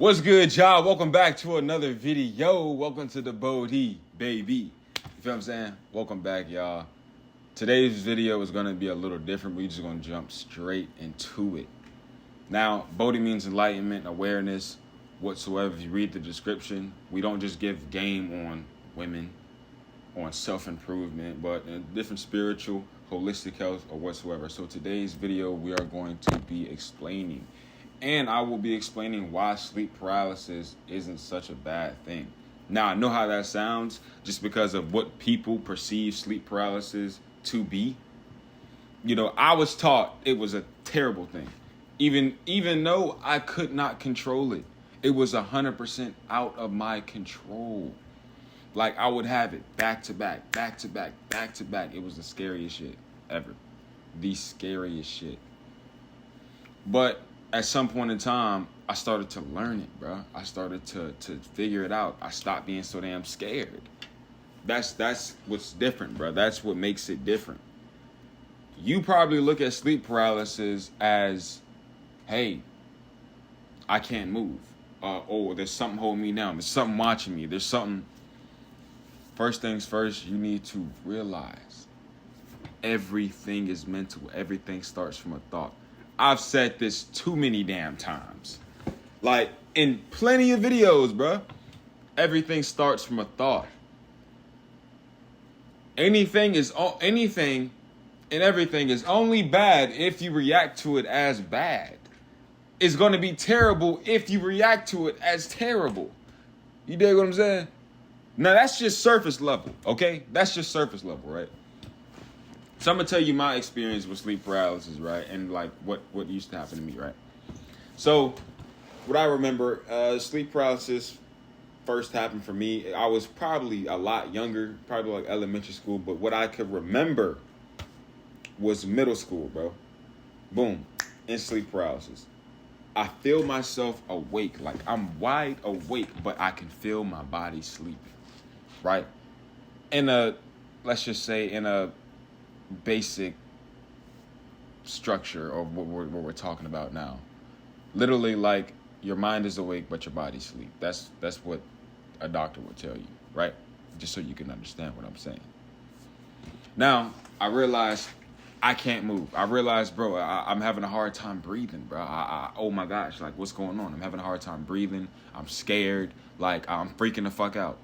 What's good, y'all? Welcome back to another video. Welcome to the Bodie, baby. You feel what I'm saying? Welcome back, y'all. Today's video is going to be a little different. We're just going to jump straight into it. Now, Bodhi means enlightenment, awareness, whatsoever. If you read the description, we don't just give game on women, on self-improvement, but in different spiritual, holistic health, or whatsoever. So today's video, we are going to be explaining. And I will be explaining why sleep paralysis isn't such a bad thing. Now, I know how that sounds just because of what people perceive sleep paralysis to be. You know, I was taught it was a terrible thing. Even though I could not control it, it was 100% out of my control. Like, I would have it back to back, back to back, back to back. It was the scariest shit ever. The scariest shit. But at some point in time, I started to learn it, bro. I started to figure it out. I stopped being so damn scared. That's what's different, bro. That's what makes it different. You probably look at sleep paralysis as, hey, I can't move. Oh, there's something holding me down. There's something watching me. There's something. First things first, you need to realize everything is mental. Everything starts from a thought. I've said this too many damn times. Like, in plenty of videos, bro. Everything starts from a thought. Anything and everything is only bad if you react to it as bad. It's going to be terrible if you react to it as terrible. You dig what I'm saying? Now, that's just surface level, okay? That's just surface level, right? So I'm going to tell you my experience with sleep paralysis, right? And like what used to happen to me, right? So what I remember, sleep paralysis first happened for me. I was probably a lot younger, probably like elementary school. But what I could remember was middle school, bro. Boom, in sleep paralysis. I feel myself awake, like I'm wide awake, but I can feel my body sleeping, right? Let's just say in a basic structure of what we're talking about now. Literally, like, your mind is awake but your body's asleep. That's what a doctor would tell you, right? Just so you can understand what I'm saying. Now, I realized I can't move. I realized, bro, I'm having a hard time breathing, bro. Oh my gosh, like, what's going on? I'm having a hard time breathing. I'm scared. Like, I'm freaking the fuck out.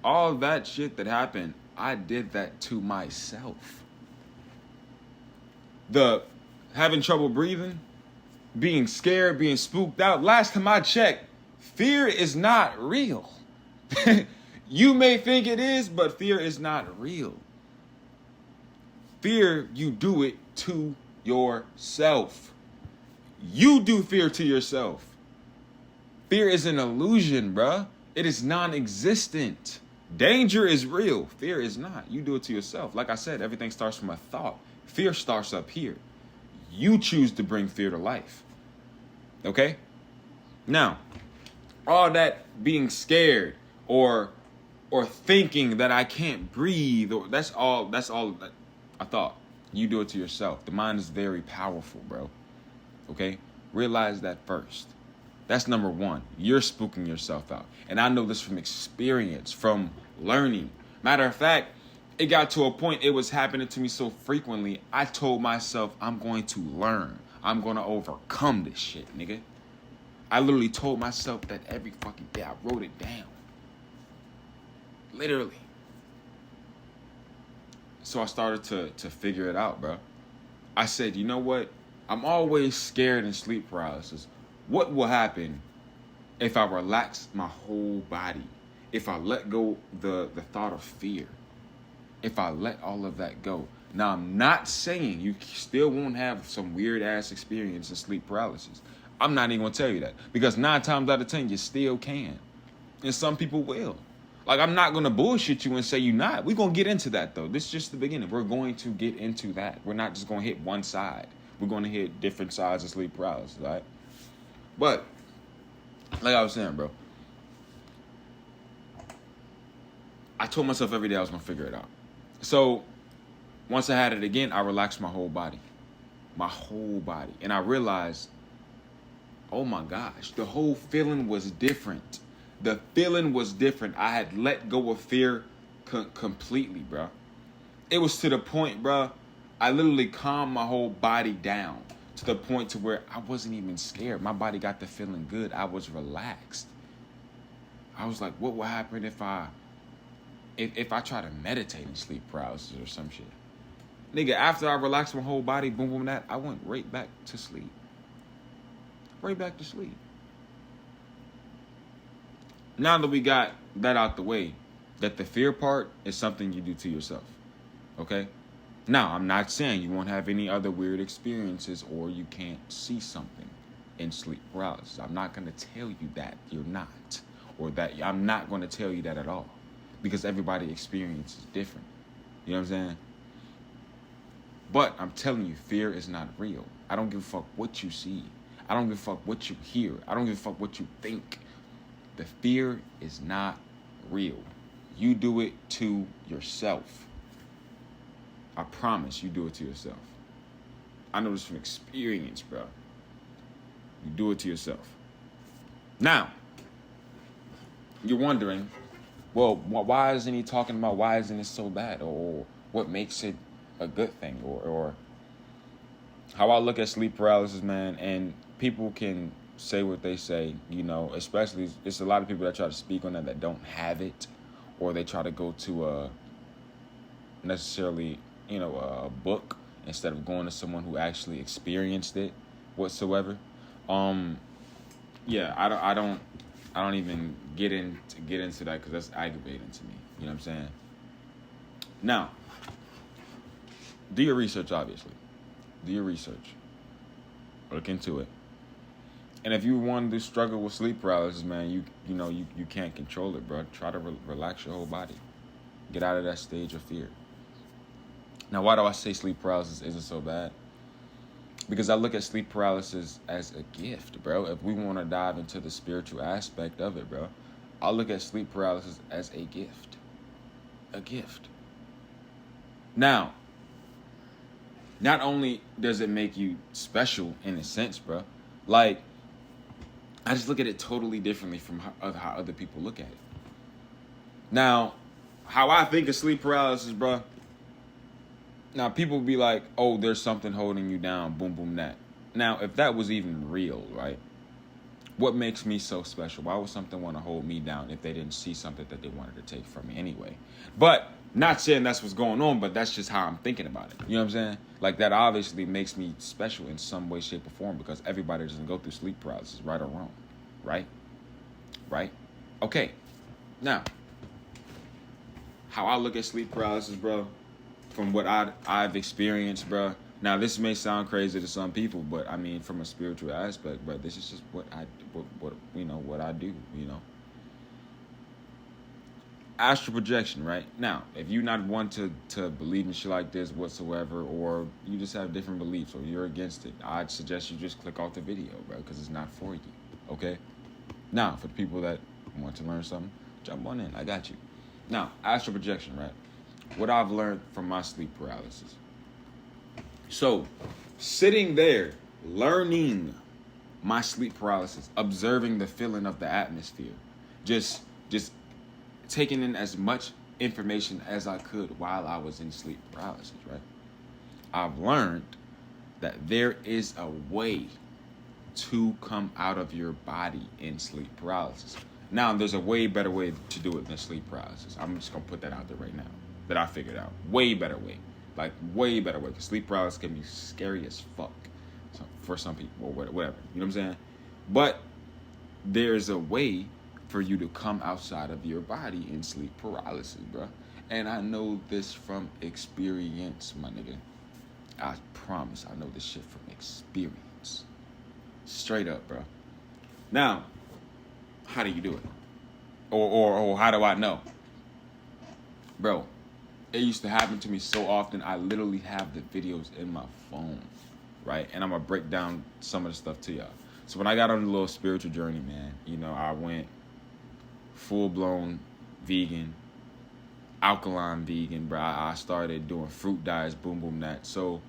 All that shit that happened, I did that to myself. The having trouble breathing, being scared, being spooked out. Last time I checked, fear is not real. You may think it is, but fear is not real. Fear, you do it to yourself. You do fear to yourself. Fear is an illusion, bruh. It is non-existent. Danger is real. Fear is not. You do it to yourself. Like I said, everything starts from a thought. Fear starts up here. You choose to bring fear to life. Okay? Now, all that being scared or thinking that I can't breathe, or that's all I thought. You do it to yourself. The mind is very powerful, bro. Okay? Realize that first. That's number one. You're spooking yourself out. And I know this from experience, from learning. Matter of fact, it got to a point, it was happening to me so frequently, I told myself, I'm going to learn. I'm going to overcome this shit, nigga. I literally told myself that every fucking day. I wrote it down. Literally. So I started to figure it out, bro. I said, you know what? I'm always scared in sleep paralysis. What will happen if I relax my whole body? If I let go the thought of fear? If I let all of that go? Now, I'm not saying you still won't have some weird-ass experience in sleep paralysis. I'm not even going to tell you that. Because 9 times out of 10, you still can. And some people will. Like, I'm not going to bullshit you and say you're not. We're going to get into that, though. This is just the beginning. We're going to get into that. We're not just going to hit one side. We're going to hit different sides of sleep paralysis, all right? But, like I was saying, bro, I told myself every day I was going to figure it out. So, once I had it again, I relaxed my whole body. And I realized oh my gosh, the whole feeling was different. The feeling was different. I had let go of fear completely, bro. It was to the point, bro, I literally calmed my whole body down to the point to where I wasn't even scared. My body got to feeling good. I was relaxed. I was like, what would happen if I try to meditate in sleep paralysis or some shit? Nigga, after I relaxed my whole body, boom, boom, that, I went right back to sleep. Right back to sleep. Now that we got that out the way, that the fear part is something you do to yourself. Okay? Now, I'm not saying you won't have any other weird experiences or you can't see something in sleep paralysis. I'm not going to tell you that you're not. Or that I'm not going to tell you that at all. Because everybody's experience is different. You know what I'm saying? But I'm telling you, fear is not real. I don't give a fuck what you see. I don't give a fuck what you hear. I don't give a fuck what you think. The fear is not real. You do it to yourself. I promise you do it to yourself. I know this from experience, bro. You do it to yourself. Now, you're wondering, well, why isn't he talking about why isn't it so bad? Or what makes it a good thing? Or how I look at sleep paralysis, man, and people can say what they say, you know, especially it's a lot of people that try to speak on that don't have it, or they try to go to necessarily, you know, a book instead of going to someone who actually experienced it whatsoever. Yeah, I don't even get into that because that's aggravating to me. You know what I'm saying? Now, do your research, obviously. Do your research. Look into it. And if you want to struggle with sleep paralysis, man, you can't control it, bro. Try to relax your whole body. Get out of that stage of fear. Now, why do I say sleep paralysis isn't so bad? Because I look at sleep paralysis as a gift, bro. If we want to dive into the spiritual aspect of it, bro, I look at sleep paralysis as a gift. A gift. Now, not only does it make you special in a sense, bro, like, I just look at it totally differently from how other people look at it. Now, how I think of sleep paralysis, bro, now people be like, oh, there's something holding you down, boom, boom, that. Now, if that was even real, right, what makes me so special? Why would something want to hold me down if they didn't see something that they wanted to take from me anyway? But not saying that's what's going on, but that's just how I'm thinking about it. You know what I'm saying? Like, that obviously makes me special in some way, shape, or form because everybody doesn't go through sleep paralysis, right or wrong. Right? Right? Okay. Now, how I look at sleep paralysis, bro, from what I've experienced, bro. Now, this may sound crazy to some people, but I mean, from a spiritual aspect, bro, this is just what I do, you know. Astral projection, right? Now, if you're not one to believe in shit like this whatsoever, or you just have different beliefs, or you're against it, I'd suggest you just click off the video, bro, because it's not for you, okay? Now, for the people that want to learn something, jump on in. I got you. Now, astral projection, right? What I've learned from my sleep paralysis. So, sitting there, learning my sleep paralysis, observing the feeling of the atmosphere, just taking in as much information as I could while I was in sleep paralysis, right? I've learned that there is a way to come out of your body in sleep paralysis. Now, there's a way better way to do it than sleep paralysis. I'm just going to put that out there right now that I figured out. Way better way. Like, way better way. Because sleep paralysis can be scary as fuck for some people or whatever. You know what I'm saying? But there's a way for you to come outside of your body in sleep paralysis, bro. And I know this from experience, my nigga. I promise I know this shit from experience. Straight up, bro. Now, how do you do it? Or how do I know? Bro, it used to happen to me so often, I literally have the videos in my phone, right? And I'm going to break down some of the stuff to y'all. So when I got on a little spiritual journey, man, you know, I went full-blown vegan, alkaline vegan, bro. I started doing fruit diets, boom, boom, that. So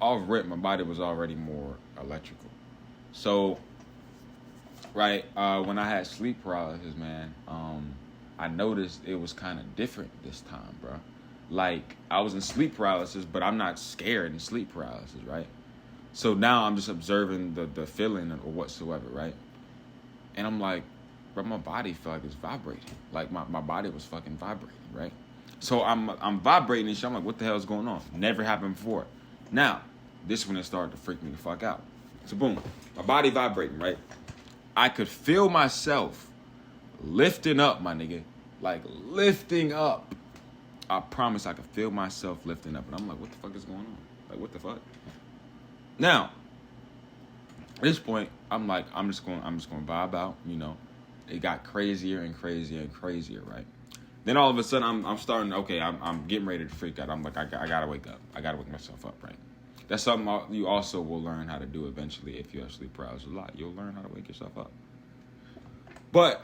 off rip, my body was already more electrical. So right? When I had sleep paralysis, man, I noticed it was kind of different this time, bro. Like, I was in sleep paralysis, but I'm not scared in sleep paralysis, right? So now I'm just observing the feeling or whatsoever, right? And I'm like, bro, my body felt like it's vibrating. Like, my body was fucking vibrating, right? So I'm vibrating and shit. I'm like, what the hell is going on? Never happened before. Now, this one it started to freak me the fuck out. So boom, my body vibrating, right? I could feel myself lifting up, my nigga. Like, lifting up. I promise I could feel myself lifting up. And I'm like, what the fuck is going on? Like, what the fuck? Now, at this point, I'm like, I'm just going to vibe out, you know. It got crazier and crazier and crazier, right? Then all of a sudden, I'm starting, okay, I'm getting ready to freak out. I'm like, I got to wake up. I got to wake myself up, right? That's something you also will learn how to do eventually if you have sleep paralysis a lot. You'll learn how to wake yourself up. But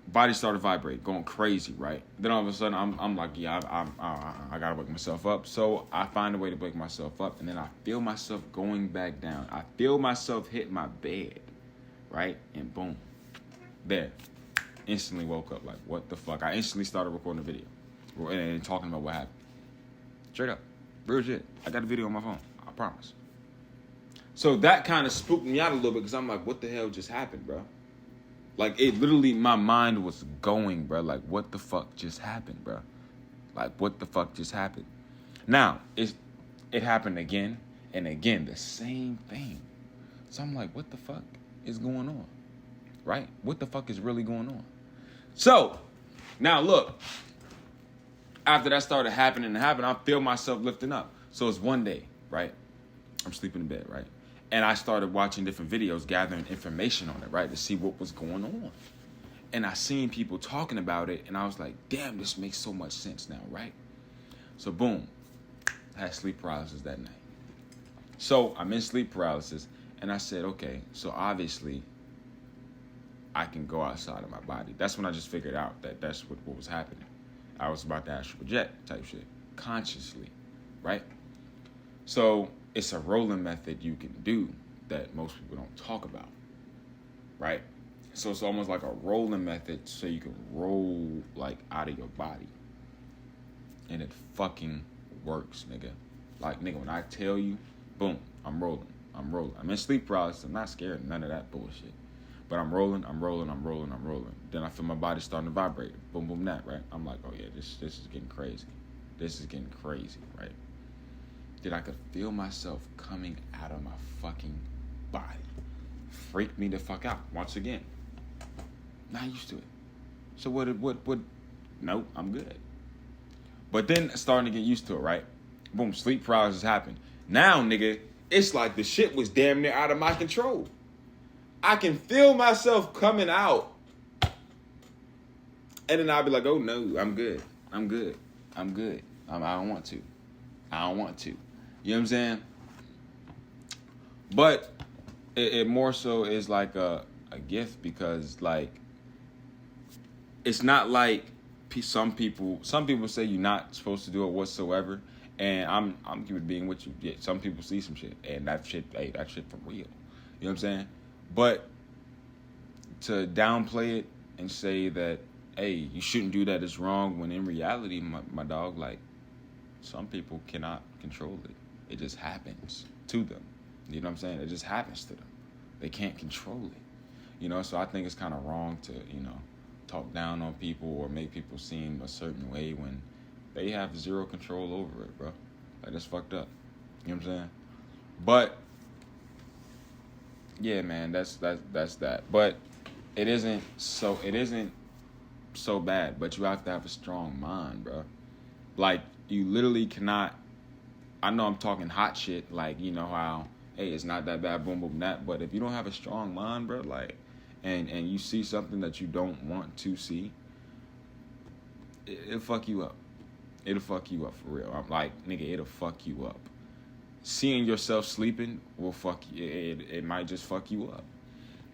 body started vibrating, going crazy, right? Then all of a sudden, I'm like, yeah, I got to wake myself up. So I find a way to wake myself up, and then I feel myself going back down. I feel myself hit my bed, right? And boom, there. Instantly woke up, like, what the fuck? I instantly started recording a video and talking about what happened. Straight up. Real shit. I got a video on my phone. I promise. So that kind of spooked me out a little bit because I'm like, what the hell just happened, bro? Like, it literally, my mind was going, bro. Like, what the fuck just happened, bro? Like, what the fuck just happened? Now, it happened again and again, the same thing. So I'm like, what the fuck is going on? Right? What the fuck is really going on? So, now look. After that started happening, I feel myself lifting up. So it's one day, right? I'm sleeping in bed, right? And I started watching different videos, gathering information on it, right? To see what was going on. And I seen people talking about it, and I was like, damn, this makes so much sense now, right? So boom, I had sleep paralysis that night. So I'm in sleep paralysis, and I said, okay, so obviously I can go outside of my body. That's when I just figured out that that's what was happening. I was about to astral project type shit, consciously, right? So it's a rolling method you can do that most people don't talk about, right? So it's almost like a rolling method so you can roll, like, out of your body. And it fucking works, nigga. Like, nigga, when I tell you, boom, I'm rolling. I'm in sleep paralysis. I'm not scared of none of that bullshit. But I'm rolling. Then I feel my body starting to vibrate. Boom, boom, that, right? I'm like, oh yeah, this is getting crazy. This is getting crazy, right? Then I could feel myself coming out of my fucking body. Freaked me the fuck out once again. Not used to it. So what, no, I'm good. But then starting to get used to it, right? Boom, sleep paralysis happened. Now, nigga, it's like the shit was damn near out of my control. I can feel myself coming out. And then I'll be like, oh no, I'm good. I don't want to. You know what I'm saying? But it more so is like a gift because, like, it's not like some people say you're not supposed to do it whatsoever. And I'm being with you. Yeah, some people see some shit and that shit for real. You know what I'm saying? But to downplay it and say that, hey, you shouldn't do that, it's wrong, when in reality, my dog, like, some people cannot control it. It just happens to them. You know what I'm saying? It just happens to them. They can't control it. You know, so I think it's kind of wrong to, you know, talk down on people or make people seem a certain way when they have zero control over it, bro. Like, that's fucked up. You know what I'm saying? But yeah, man, that's that. But it isn't so bad, but you have to have a strong mind, bro. Like, you literally cannot. I know I'm talking hot shit, like, you know how, hey, it's not that bad, boom, boom, that. But if you don't have a strong mind, bro, like, and you see something that you don't want to see, it'll fuck you up. It'll fuck you up for real. I'm like, nigga, it'll fuck you up. Seeing yourself sleeping will fuck you. It might just fuck you up.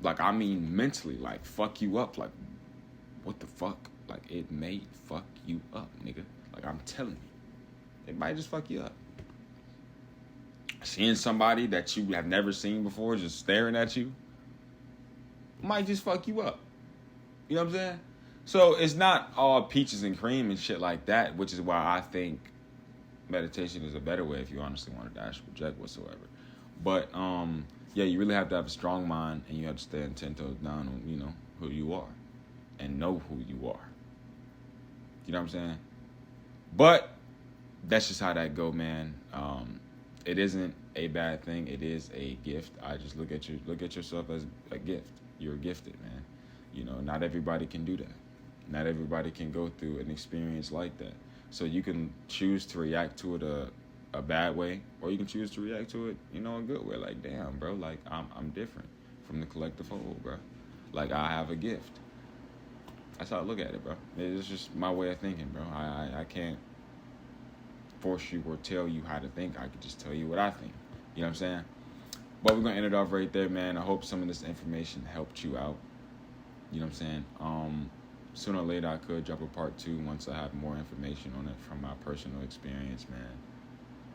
Like, I mean mentally, like, fuck you up. Like, what the fuck? Like, it may fuck you up, nigga. Like, I'm telling you. It might just fuck you up. Seeing somebody that you have never seen before just staring at you, might just fuck you up. You know what I'm saying? So it's not all peaches and cream and shit like that, which is why I think meditation is a better way if you honestly wanted to actually project whatsoever. But yeah, you really have to have a strong mind, and you have to stand 10 toes down on, you know, who you are and know who you are. You know what I'm saying? But that's just how that go, man. It isn't a bad thing. It is a gift. I just look at yourself as a gift. You're gifted, man. You know, not everybody can do that. Not everybody can go through an experience like that. So you can choose to react to it a bad way, or you can choose to react to it, you know, a good way. Like, damn, bro, like I'm different from the collective whole, bro. Like, I have a gift. That's how I look at it, bro. It's just my way of thinking, bro. I can't force you or tell you how to think. I could just tell you what I think. You know what I'm saying? But we're gonna end it off right there, man. I hope some of this information helped you out. You know what I'm saying? Sooner or later, I could drop a part 2 once I have more information on it from my personal experience, man.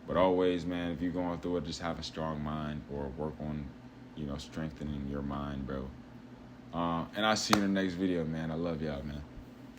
But always, man, if you're going through it, just have a strong mind, or work on, you know, strengthening your mind, bro. And I'll see you in the next video, man. I love y'all, man.